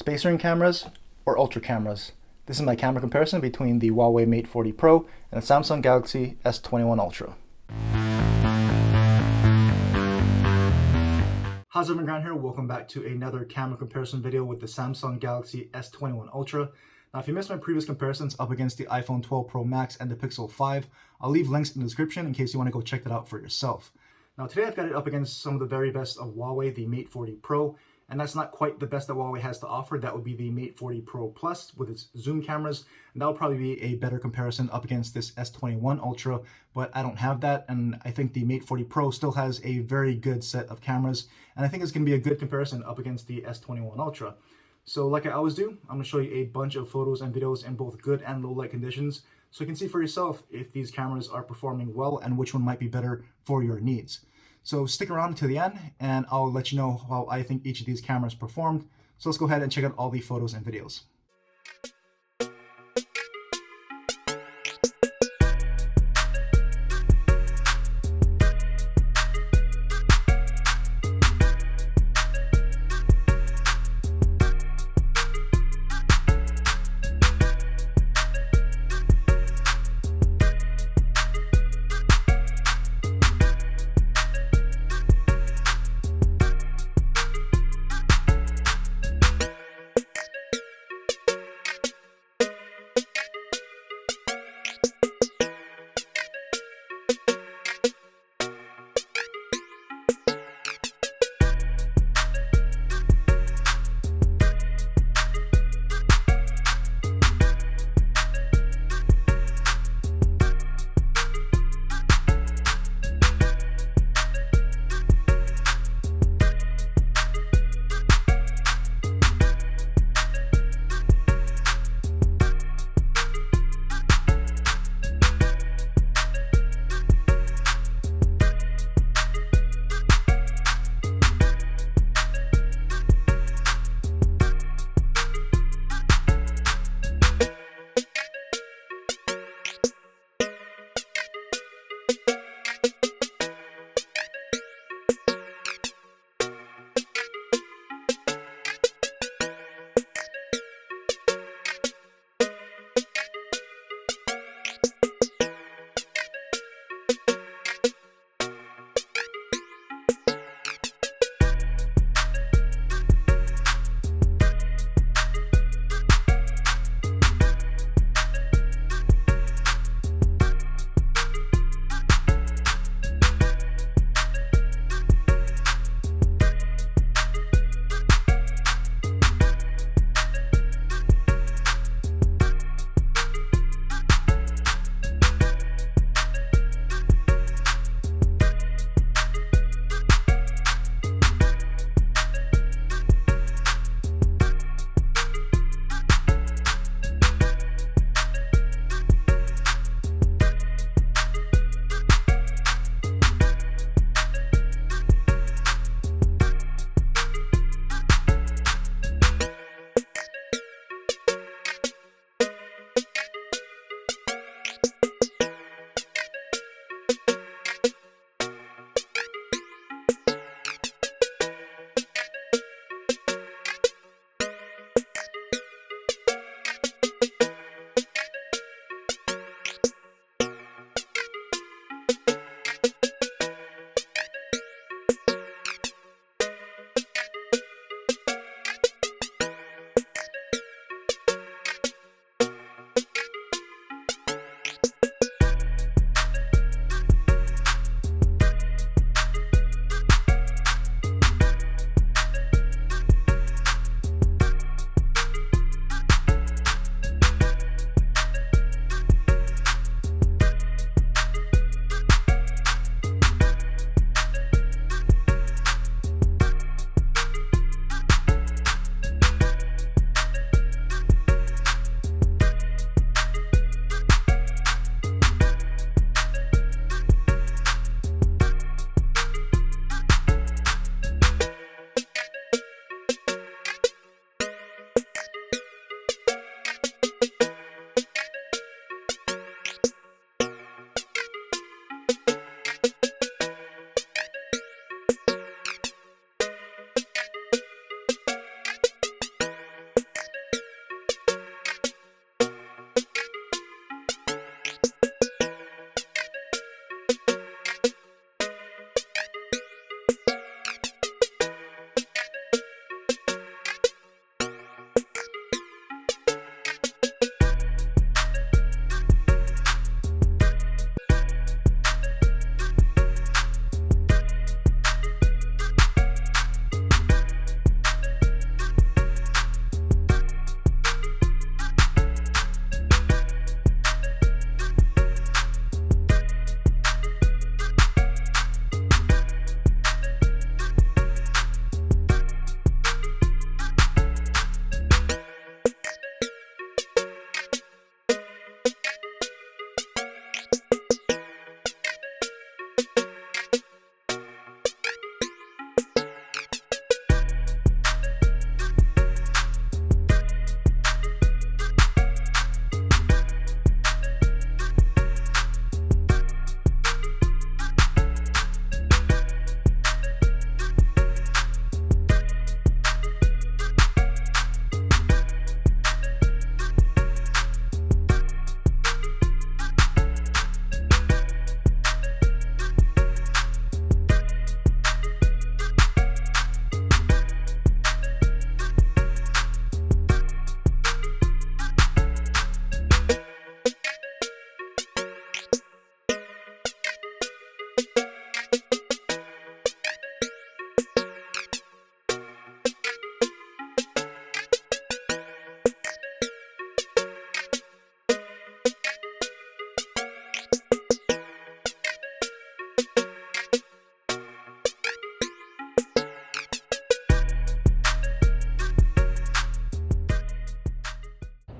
space ring cameras, or ultra cameras. This is my camera comparison between the Huawei Mate 40 Pro and the Samsung Galaxy S21 Ultra. How's everyone, Grant here? Welcome back to another camera comparison video with the Samsung Galaxy S21 Ultra. Now if you missed my previous comparisons up against the iPhone 12 Pro Max and the Pixel 5, I'll leave links in the description in case you want to go check that out for yourself. Now today I've got it up against some of the very best of Huawei, the Mate 40 Pro, and that's not quite the best that Huawei has to offer. That would be the Mate 40 Pro Plus with its zoom cameras, and that'll probably be a better comparison up against this S21 Ultra, but I don't have that, and I think the Mate 40 Pro still has a very good set of cameras, and I think it's going to be a good comparison up against the S21 Ultra. So like I always do, I'm going to show you a bunch of photos and videos in both good and low light conditions, so you can see for yourself if these cameras are performing well and which one might be better for your needs. So stick around to the end and I'll let you know how I think each of these cameras performed. So let's go ahead and check out all the photos and videos.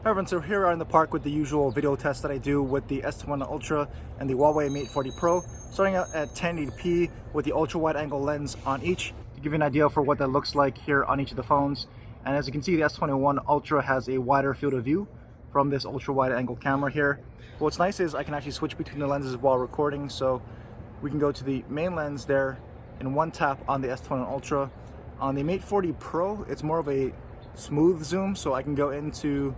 Hey everyone, so here we are in the park with the usual video test that I do with the S21 Ultra and the Huawei Mate 40 Pro, starting out at 1080p with the ultra wide angle lens on each to give you an idea for what that looks like here on each of the phones. And as you can see, the S21 Ultra has a wider field of view from this ultra wide angle camera here. But what's nice is I can actually switch between the lenses while recording, so we can go to the main lens there in one tap on the S21 Ultra. On the Mate 40 Pro, it's more of a smooth zoom, so I can go into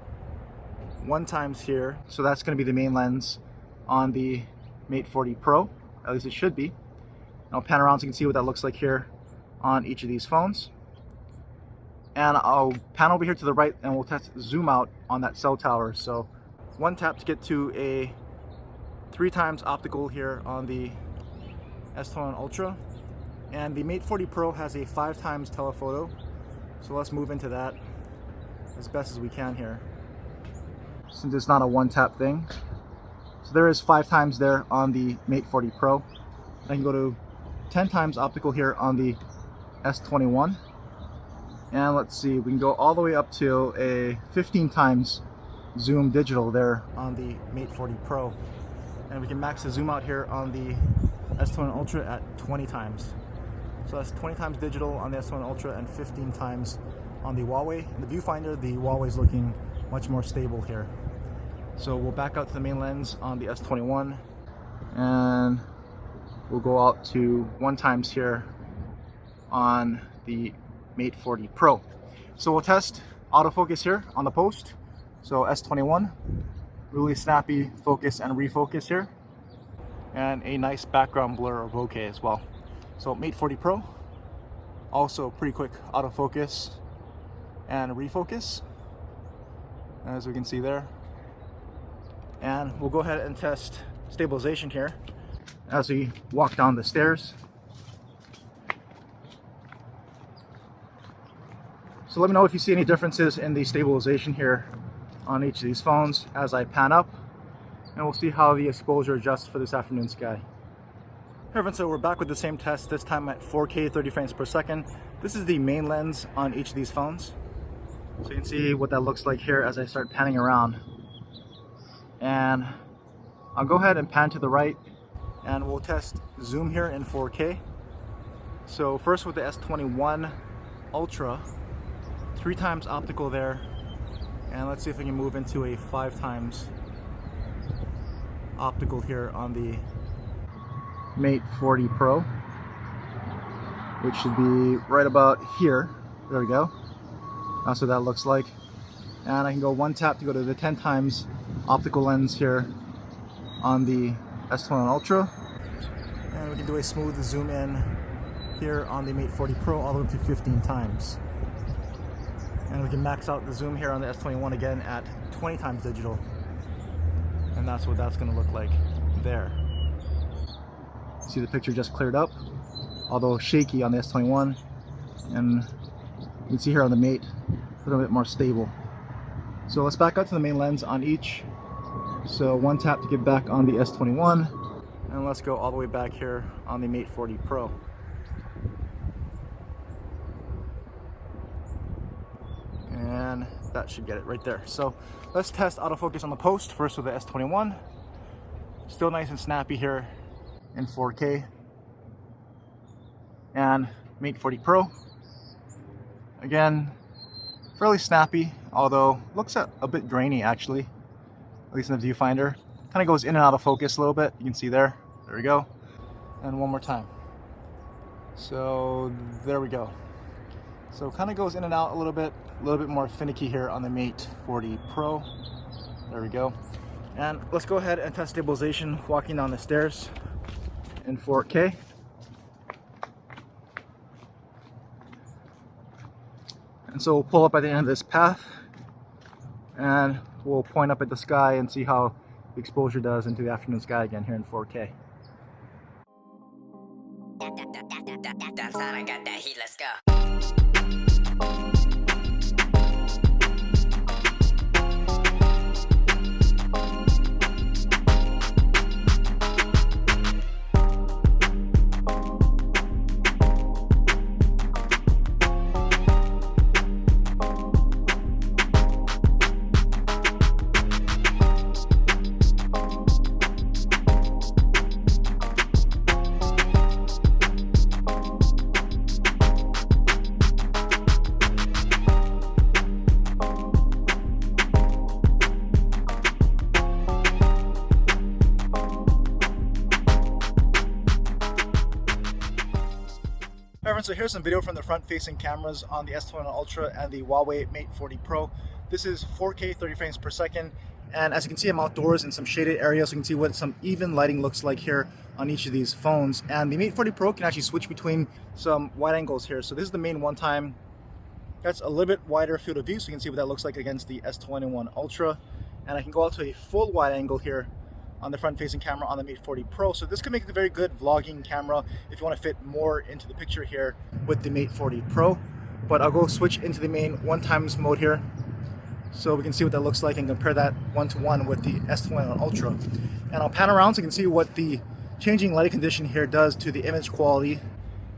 1x here, so that's going to be the main lens on the Mate 40 Pro, at least it should be. I'll pan around so you can see what that looks like here on each of these phones. And I'll pan over here to the right and we'll test zoom out on that cell tower. So one tap to get to a 3x optical here on the S21 Ultra, and the Mate 40 Pro has a 5x telephoto, so let's move into that as best as we can here, since it's not a one tap thing. So there is 5x there on the Mate 40 Pro. I can go to 10x optical here on the S21. And let's see, we can go all the way up to a 15x zoom digital there on the Mate 40 Pro. And we can max the zoom out here on the S21 Ultra at 20x. So that's 20x digital on the S21 Ultra and 15x on the Huawei. In the viewfinder, the Huawei is looking much more stable here. So we'll back out to the main lens on the S21 and we'll go out to 1x here on the Mate 40 Pro. So we'll test autofocus here on the post. So S21, really snappy focus and refocus here, and a nice background blur or bokeh as well. So Mate 40 Pro, also pretty quick autofocus and refocus, as we can see there. And we'll go ahead and test stabilization here as we walk down the stairs. So let me know if you see any differences in the stabilization here on each of these phones as I pan up, and we'll see how the exposure adjusts for this afternoon sky. Hey everyone, so we're back with the same test, this time at 4K 30 frames per second. This is the main lens on each of these phones. So you can see what that looks like here as I start panning around. And I'll go ahead and pan to the right and we'll test zoom here in 4K. So first with the S21 Ultra, 3x optical there, and let's see if we can move into a 5x optical here on the Mate 40 Pro, which should be right about here. There we go. That's what that looks like. And I can go one tap to go to the 10x optical lens here on the S21 Ultra, and we can do a smooth zoom in here on the Mate 40 Pro all the way up to 15x. And we can max out the zoom here on the S21 again at 20x digital, and that's what that's going to look like there. See, the picture just cleared up, although shaky on the S21, and you can see here on the Mate a little bit more stable. So let's back out to the main lens on each. So one tap to get back on the S21, and let's go all the way back here on the Mate 40 Pro. And that should get it right there. So let's test autofocus on the post first with the S21. Still nice and snappy here in 4K. And Mate 40 Pro, again, fairly snappy, although looks a bit grainy actually, at least in the viewfinder. Kind of goes in and out of focus a little bit. You can see there. There we go. And one more time. So there we go. So kind of goes in and out a little bit more finicky here on the Mate 40 Pro. There we go. And let's go ahead and test stabilization walking down the stairs in 4K. And so we'll pull up at the end of this path and we'll point up at the sky and see how the exposure does into the afternoon sky again here in 4K. That's how I got that heat, let's go. friends, so here's some video from the front-facing cameras on the S21 Ultra and the Huawei Mate 40 Pro. This is 4K 30 frames per second, and as you can see, I'm outdoors in some shaded areas, so you can see what some even lighting looks like here on each of these phones. And the Mate 40 Pro can actually switch between some wide angles here. So this is the main one time. That's a little bit wider field of view, so you can see what that looks like against the S21 Ultra. And I can go out to a full wide angle here on the front-facing camera on the Mate 40 Pro. So this could make it a very good vlogging camera if you want to fit more into the picture here with the Mate 40 Pro. But I'll go switch into the main 1x mode here so we can see what that looks like and compare that one-to-one with the S21 Ultra. And I'll pan around so you can see what the changing lighting condition here does to the image quality.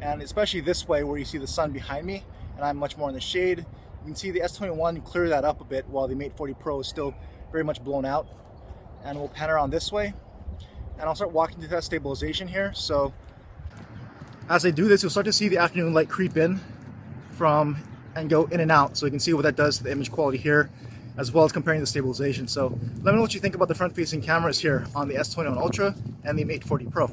And especially this way where you see the sun behind me and I'm much more in the shade. You can see the S21 clear that up a bit while the Mate 40 Pro is still very much blown out. And we'll pan around this way and I'll start walking to that stabilization here. So as I do this, you'll start to see the afternoon light creep in from and go in and out, so you can see what that does to the image quality here, as well as comparing the stabilization. So let me know what you think about the front-facing cameras here on the S21 Ultra and the Mate 40 Pro.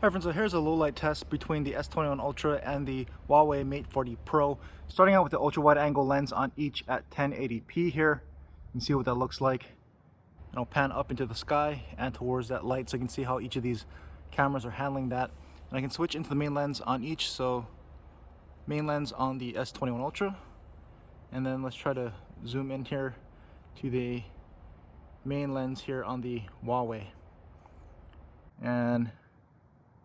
Alright friends, so here's a low light test between the S21 Ultra and the Huawei Mate 40 Pro. Starting out with the ultra wide angle lens on each at 1080p here. You can see what that looks like. And I'll pan up into the sky and towards that light so you can see how each of these cameras are handling that. And I can switch into the main lens on each, so main lens on the S21 Ultra. And then let's try to zoom in here to the main lens here on the Huawei. And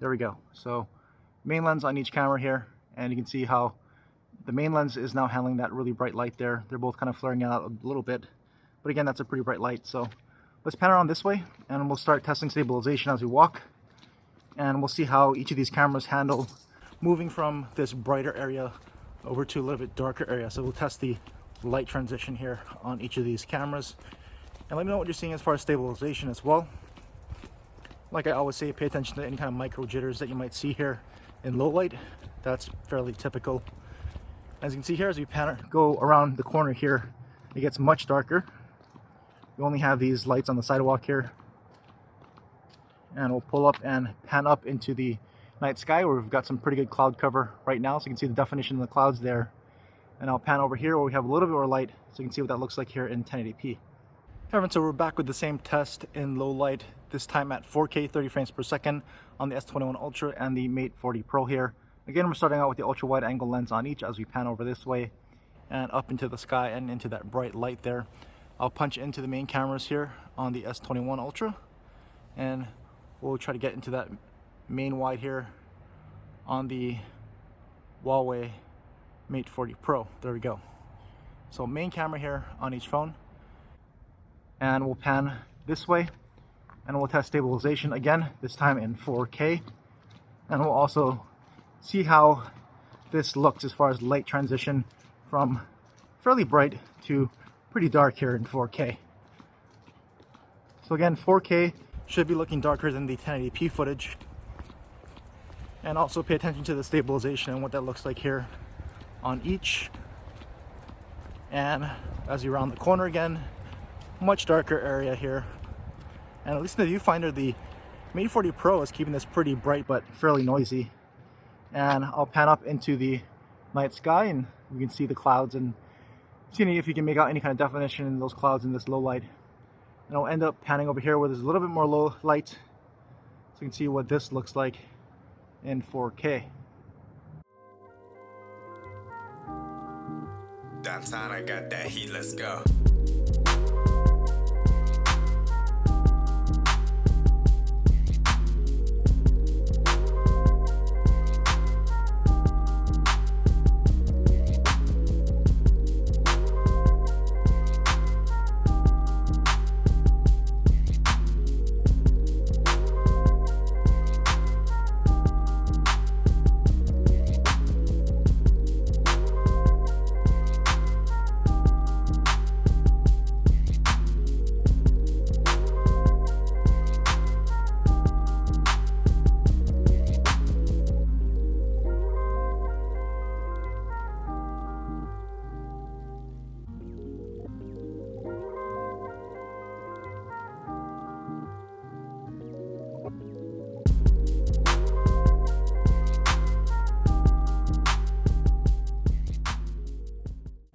there we go. So main lens on each camera here, and you can see how the main lens is now handling that really bright light there. They're both kind of flaring out a little bit, but again, that's a pretty bright light. So let's pan around this way and we'll start testing stabilization as we walk, and we'll see how each of these cameras handle moving from this brighter area over to a little bit darker area. So we'll test the light transition here on each of these cameras. And let me know what you're seeing as far as stabilization as well. Like I always say, pay attention to any kind of micro jitters that you might see here in low light. That's fairly typical. As you can see here, as we go around the corner here, it gets much darker. We only have these lights on the sidewalk here. And we'll pull up and pan up into the night sky where we've got some pretty good cloud cover right now. So you can see the definition of the clouds there. And I'll pan over here where we have a little bit more light so you can see what that looks like here in 1080p. Everyone, so we're back with the same test in low light, this time at 4K 30 frames per second on the S21 Ultra and the Mate 40 Pro here. Again, we're starting out with the ultra wide angle lens on each as we pan over this way and up into the sky and into that bright light there. I'll punch into the main cameras here on the S21 Ultra and we'll try to get into that main wide here on the Huawei Mate 40 Pro. There we go. So main camera here on each phone, and we'll pan this way and we'll test stabilization again, this time in 4K, and we'll also see how this looks as far as light transition from fairly bright to pretty dark here in 4K. So again, 4K should be looking darker than the 1080p footage. And also pay attention to the stabilization and what that looks like here on each. And as you round the corner again, much darker area here. And at least in the viewfinder, the Mate 40 Pro is keeping this pretty bright but fairly noisy. And I'll pan up into the night sky and you can see the clouds and seeing if you can make out any kind of definition in those clouds in this low light. And I'll end up panning over here where there's a little bit more low light so you can see what this looks like in 4K. Downtown, I got that heat, let's go.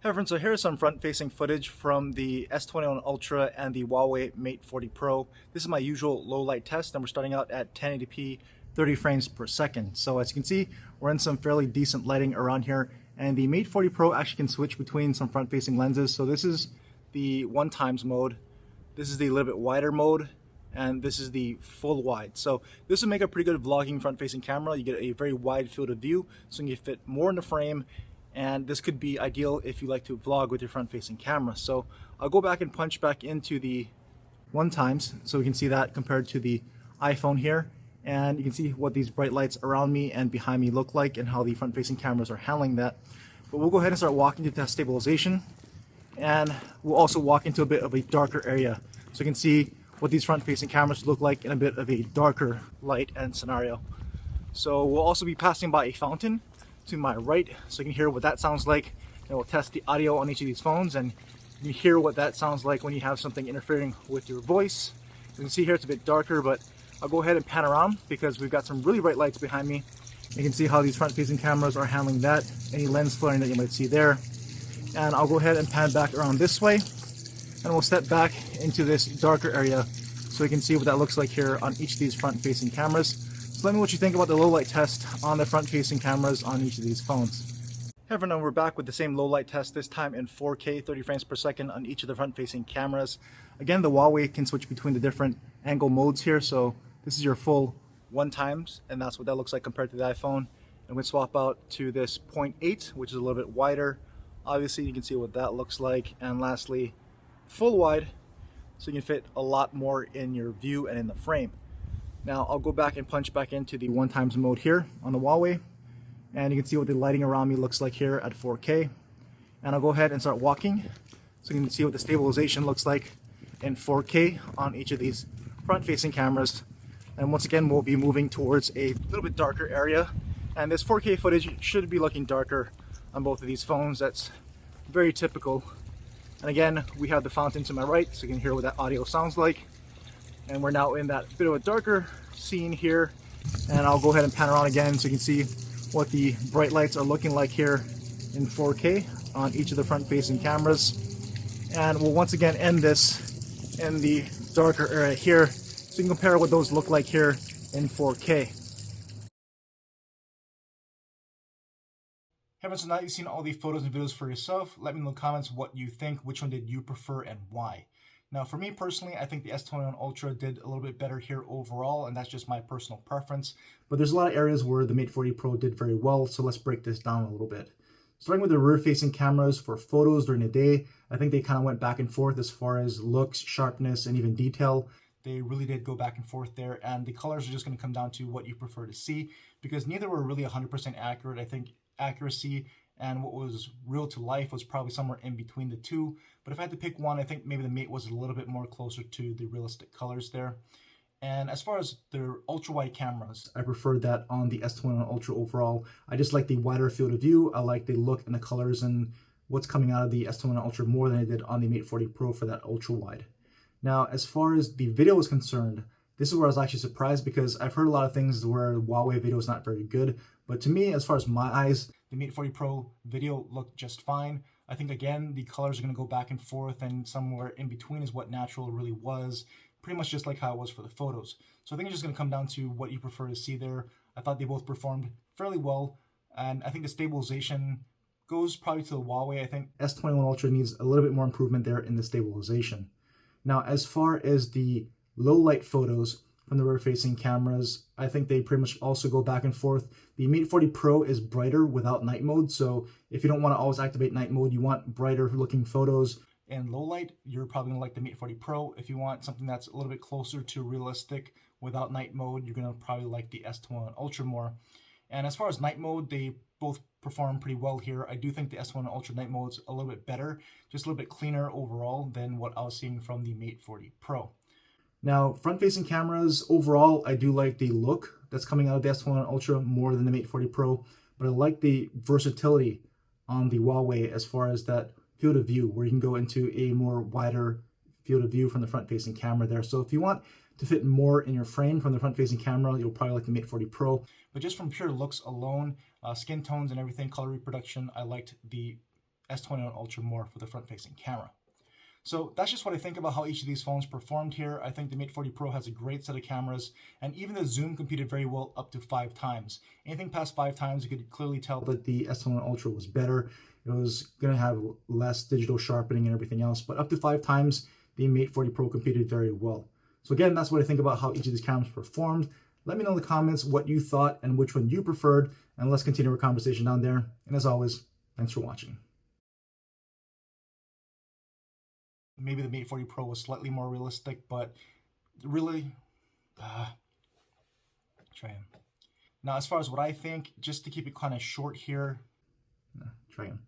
Hey friends, so here's some front-facing footage from the S21 Ultra and the Huawei Mate 40 Pro. This is my usual low light test and we're starting out at 1080p 30 frames per second. So as you can see, we're in some fairly decent lighting around here, and the Mate 40 Pro actually can switch between some front-facing lenses. So this is the 1x mode, this is the little bit wider mode, and this is the full wide. So this will make a pretty good vlogging front-facing camera. You get a very wide field of view so you can fit more in the frame. And this could be ideal if you like to vlog with your front-facing camera. So I'll go back and punch back into the 1x so we can see that compared to the iPhone here. And you can see what these bright lights around me and behind me look like and how the front-facing cameras are handling that. But we'll go ahead and start walking to test stabilization. And we'll also walk into a bit of a darker area so you can see what these front-facing cameras look like in a bit of a darker light and scenario. So we'll also be passing by a fountain to my right so you can hear what that sounds like, and we'll test the audio on each of these phones and you can hear what that sounds like when you have something interfering with your voice. You can see here it's a bit darker, but I'll go ahead and pan around because we've got some really bright lights behind me. You can see how these front-facing cameras are handling that, any lens flaring that you might see there. And I'll go ahead and pan back around this way and we'll step back into this darker area so you can see what that looks like here on each of these front-facing cameras. So let me know what you think about the low light test on the front-facing cameras on each of these phones. Hey everyone, we're back with the same low light test, this time in 4K 30 frames per second on each of the front-facing cameras. Again, the Huawei can switch between the different angle modes here, so this is your full 1x, and that's what that looks like compared to the iPhone. And we swap out to this 0.8, which is a little bit wider. Obviously, you can see what that looks like. And lastly, full wide, so you can fit a lot more in your view and in the frame. Now I'll go back and punch back into the 1x mode here on the Huawei, And you can see what the lighting around me looks like here at 4K. And I'll go ahead and start walking so you can see what the stabilization looks like in 4K on each of these front-facing cameras. And once again, we'll be moving towards a little bit darker area. And this 4K footage should be looking darker on both of these phones. That's very typical. And again, we have the fountain to my right, so you can hear what that audio sounds like. And we're now in that bit of a darker scene here. And I'll go ahead and pan around again so you can see what the bright lights are looking like here in 4K on each of the front-facing cameras. And we'll once again end this in the darker area here, so you can compare what those look like here in 4K. Hey, so now that you've seen all the photos and videos for yourself, let me know in the comments what you think. Which one did you prefer and why? Now, for me personally, I think the S21 Ultra did a little bit better here overall, and that's just my personal preference. But there's a lot of areas where the Mate 40 Pro did very well, so let's break this down a little bit. Starting with the rear-facing cameras for photos during the day, I think they kind of went back and forth as far as looks, sharpness, and even detail. They really did go back and forth there, and the colors are just going to come down to what you prefer to see, because neither were really 100% accurate. I think accuracy and what was real to life was probably somewhere in between the two. But if I had to pick one, I think maybe the Mate was a little bit more closer to the realistic colors there. And as far as their ultra-wide cameras, I preferred that on the S21 Ultra overall. I just like the wider field of view. I like the look and the colors and what's coming out of the S21 Ultra more than I did on the Mate 40 Pro for that ultra-wide. Now, as far as the video is concerned, this is where I was actually surprised, because I've heard a lot of things where Huawei video is not very good. But to me, as far as my eyes, the Mate 40 Pro video looked just fine. I think, again, the colors are going to go back and forth, and somewhere in between is what natural really was. Pretty much just like how it was for the photos. So I think it's just going to come down to what you prefer to see there. I thought they both performed fairly well. And I think the stabilization goes probably to the Huawei. I think S21 Ultra needs a little bit more improvement there in the stabilization. Now, as far as the low light photos from the rear-facing cameras, I think they pretty much also go back and forth. The Mate 40 Pro is brighter without night mode, so if you don't want to always activate night mode, you want brighter looking photos in low light, you're probably going to like the Mate 40 Pro. If you want something that's a little bit closer to realistic without night mode, you're going to probably like the S21 Ultra more. And as far as night mode, they both perform pretty well here. I do think the S21 Ultra night mode is a little bit better, just a little bit cleaner overall than what I was seeing from the Mate 40 Pro. Now, front-facing cameras, overall, I do like the look that's coming out of the S21 Ultra more than the Mate 40 Pro, but I like the versatility on the Huawei as far as that field of view, where you can go into a more wider field of view from the front-facing camera there. So if you want to fit more in your frame from the front-facing camera, you'll probably like the Mate 40 Pro. But just from pure looks alone, skin tones and everything, color reproduction, I liked the S21 Ultra more for the front-facing camera. So that's just what I think about how each of these phones performed here. I think the Mate 40 Pro has a great set of cameras, and even the zoom competed very well up to 5 times. Anything past 5 times, you could clearly tell that the S21 Ultra was better. It was going to have less digital sharpening and everything else, but up to 5 times, the Mate 40 Pro competed very well. So again, that's what I think about how each of these cameras performed. Let me know in the comments what you thought and which one you preferred, and let's continue our conversation down there. And as always, thanks for watching. Maybe the Mate 40 Pro was slightly more realistic, but really, try him. Now, as far as what I think, just to keep it kind of short here, try him.